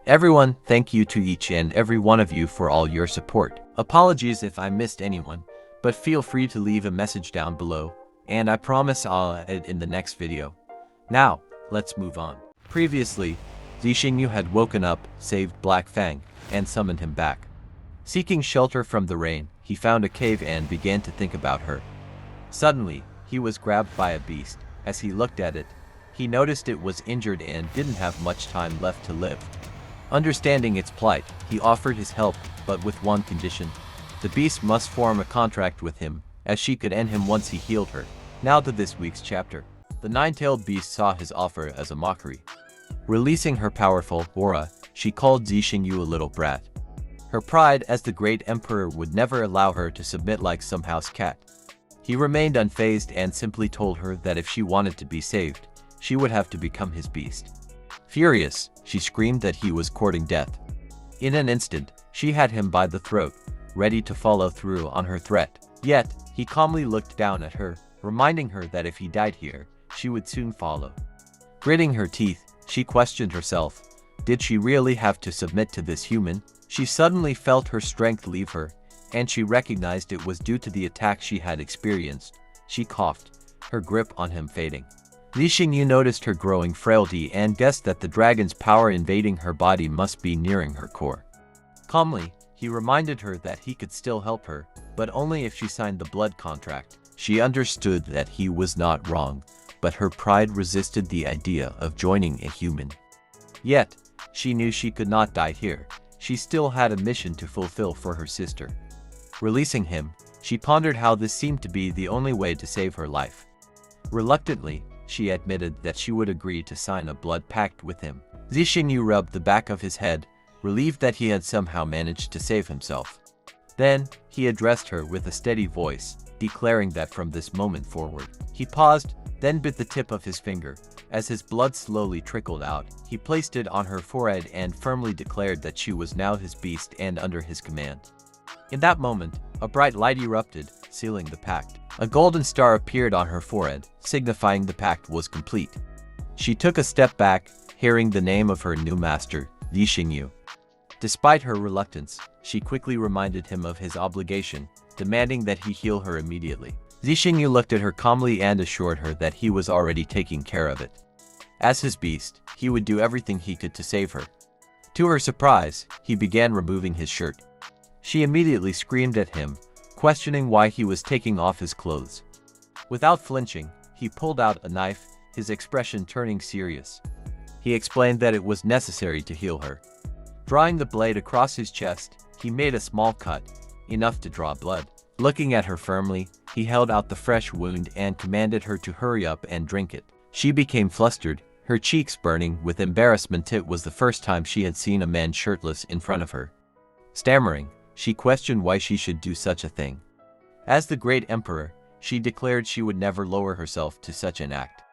Everyone, thank you to each and every one of you for all your support. Apologies if I missed anyone, but feel free to leave a message down below, and I promise I'll add it in the next video. Now, let's move on. Previously, Zixingyu had woken up, saved Black Fang, and summoned him back. Seeking shelter from the rain, he found a cave and began to think about her. Suddenly, he was grabbed by a beast. As he looked at it, he noticed it was injured and didn't have much time left to live. Understanding its plight, he offered his help, but with one condition. The beast must form a contract with him, as she could end him once he healed her. Now to this week's chapter. The nine-tailed beast saw his offer as a mockery. Releasing her powerful aura, she called Zixingyu a little brat. Her pride as the great emperor would never allow her to submit like some house cat. He remained unfazed and simply told her that if she wanted to be saved, she would have to become his beast. Furious, she screamed that he was courting death. In an instant, she had him by the throat, ready to follow through on her threat. Yet, he calmly looked down at her, reminding her that if he died here, she would soon follow. Gritting her teeth, she questioned herself. Did she really have to submit to this human? She suddenly felt her strength leave her, and she recognized it was due to the attack she had experienced. She coughed, her grip on him fading. Zixingyu noticed her growing frailty and guessed that the dragon's power invading her body must be nearing her core. Calmly, he reminded her that he could still help her, but only if she signed the blood contract. She understood that he was not wrong, but her pride resisted the idea of joining a human. Yet, she knew she could not die here. She still had a mission to fulfill for her sister. Releasing him, she pondered how this seemed to be the only way to save her life. Reluctantly, she admitted that she would agree to sign a blood pact with him. Zixingyu rubbed the back of his head, relieved that he had somehow managed to save himself. Then, he addressed her with a steady voice, declaring that from this moment forward. He paused, then bit the tip of his finger. As his blood slowly trickled out, he placed it on her forehead and firmly declared that she was now his beast and under his command. In that moment, a bright light erupted, sealing the pact. A golden star appeared on her forehead, signifying the pact was complete. She took a step back, hearing the name of her new master, Zixingyu. Despite her reluctance, she quickly reminded him of his obligation, demanding that he heal her immediately. Zixingyu looked at her calmly and assured her that he was already taking care of it. As his beast, he would do everything he could to save her. To her surprise, he began removing his shirt. She immediately screamed at him, questioning why he was taking off his clothes. Without flinching, he pulled out a knife, his expression turning serious. He explained that it was necessary to heal her. Drawing the blade across his chest, he made a small cut, enough to draw blood. Looking at her firmly, he held out the fresh wound and commanded her to hurry up and drink it. She became flustered, her cheeks burning with embarrassment. It was the first time she had seen a man shirtless in front of her. Stammering, she questioned why she should do such a thing. As the great emperor, she declared she would never lower herself to such an act.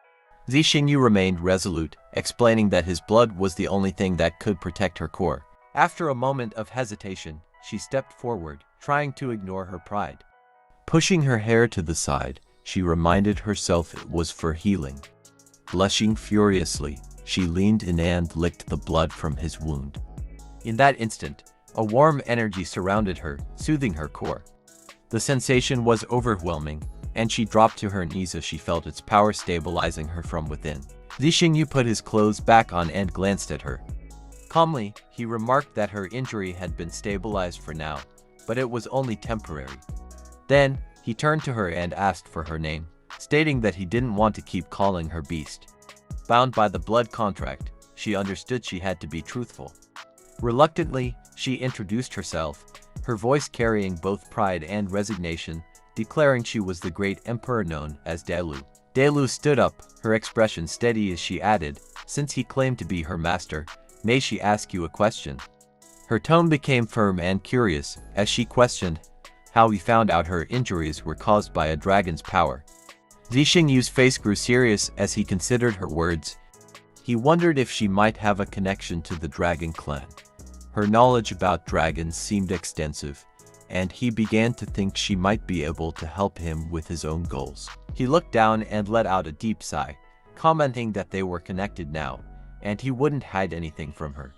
Zixingyu remained resolute, explaining that his blood was the only thing that could protect her core. After a moment of hesitation, she stepped forward, trying to ignore her pride. Pushing her hair to the side, she reminded herself it was for healing. Blushing furiously, she leaned in and licked the blood from his wound. In that instant, a warm energy surrounded her, soothing her core. The sensation was overwhelming, and she dropped to her knees as she felt its power stabilizing her from within. Zixingyu put his clothes back on and glanced at her. Calmly, he remarked that her injury had been stabilized for now, but it was only temporary. Then, he turned to her and asked for her name, stating that he didn't want to keep calling her beast. Bound by the blood contract, she understood she had to be truthful. Reluctantly, she introduced herself, her voice carrying both pride and resignation, declaring she was the great emperor known as Dalu. Dalu stood up, her expression steady as she added, since he claimed to be her master, may she ask you a question? Her tone became firm and curious, as she questioned how he found out her injuries were caused by a dragon's power. Zixingyu's face grew serious as he considered her words. He wondered if she might have a connection to the dragon clan. Her knowledge about dragons seemed extensive, and he began to think she might be able to help him with his own goals. He looked down and let out a deep sigh, commenting that they were connected now, and he wouldn't hide anything from her.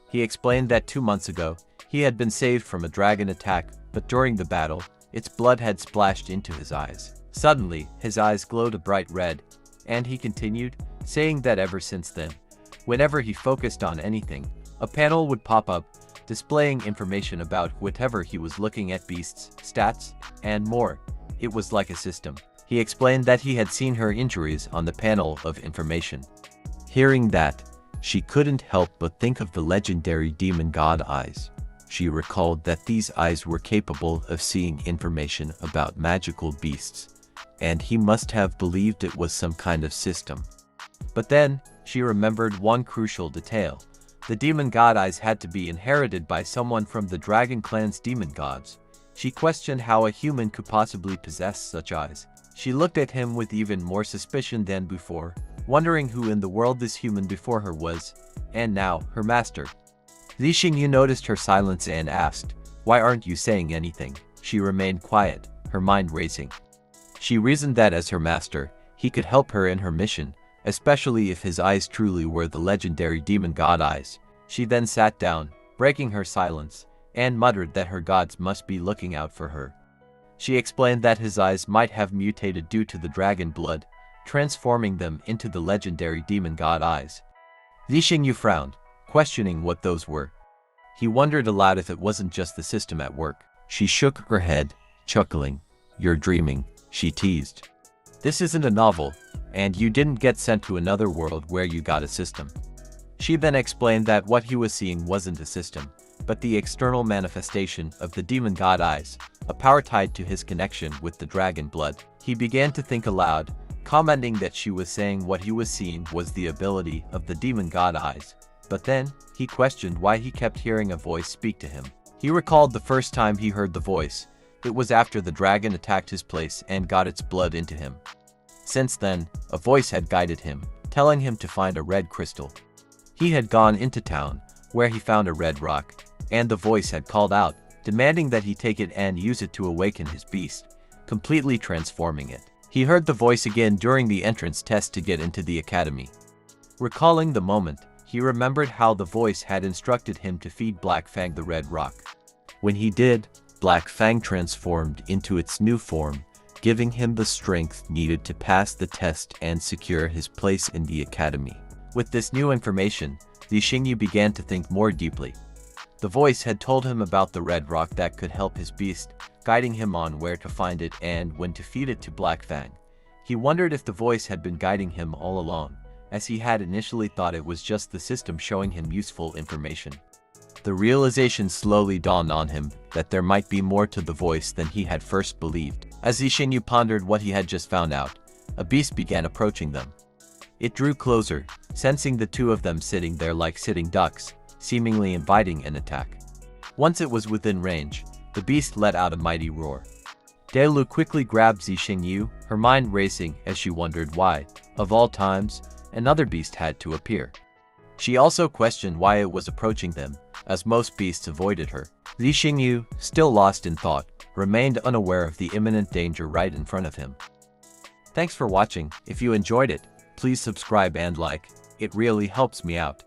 He explained that 2 months ago, he had been saved from a dragon attack, but during the battle, its blood had splashed into his eyes. Suddenly, his eyes glowed a bright red, and he continued, saying that ever since then, whenever he focused on anything, a panel would pop up, displaying information about whatever he was looking at, beasts, stats, and more. It was like a system. He explained that he had seen her injuries on the panel of information. Hearing that, she couldn't help but think of the legendary demon god eyes. She recalled that these eyes were capable of seeing information about magical beasts, and he must have believed it was some kind of system. But then, she remembered one crucial detail. The demon god eyes had to be inherited by someone from the dragon clan's demon gods. She questioned how a human could possibly possess such eyes. She looked at him with even more suspicion than before, wondering who in the world this human before her was, and now, her master. Li Xingyu noticed her silence and asked, "Why aren't you saying anything?" She remained quiet, her mind racing. She reasoned that as her master, he could help her in her mission, especially if his eyes truly were the legendary demon god eyes. She then sat down, breaking her silence, and muttered that her gods must be looking out for her. She explained that his eyes might have mutated due to the dragon blood, transforming them into the legendary demon god eyes. Li Xingyu frowned, questioning what those were. He wondered aloud if it wasn't just the system at work. She shook her head, chuckling. "You're dreaming," she teased. "This isn't a novel, and you didn't get sent to another world where you got a system." She then explained that what he was seeing wasn't a system, but the external manifestation of the demon god eyes, a power tied to his connection with the dragon blood. He began to think aloud, commenting that she was saying what he was seeing was the ability of the demon god eyes. But then, he questioned why he kept hearing a voice speak to him. He recalled the first time he heard the voice. It was after the dragon attacked his place and got its blood into him. Since then, a voice had guided him, telling him to find a red crystal. He had gone into town, where he found a red rock, and the voice had called out, demanding that he take it and use it to awaken his beast, completely transforming it. He heard the voice again during the entrance test to get into the academy. Recalling the moment, he remembered how the voice had instructed him to feed Black Fang the red rock. When he did, Black Fang transformed into its new form, giving him the strength needed to pass the test and secure his place in the academy. With this new information, Li Xingyu began to think more deeply. The voice had told him about the red rock that could help his beast, guiding him on where to find it and when to feed it to Black Fang. He wondered if the voice had been guiding him all along, as he had initially thought it was just the system showing him useful information. The realization slowly dawned on him that there might be more to the voice than he had first believed. As Li Xingyu pondered what he had just found out, a beast began approaching them. It drew closer, sensing the two of them sitting there like sitting ducks, seemingly inviting an attack. Once it was within range, the beast let out a mighty roar. Delu quickly grabbed Li Xingyu, her mind racing as she wondered why, of all times, another beast had to appear. She also questioned why it was approaching them, as most beasts avoided her. Li Xingyu, still lost in thought, remained unaware of the imminent danger right in front of him. Thanks for watching. If you enjoyed it, please subscribe and like. It really helps me out.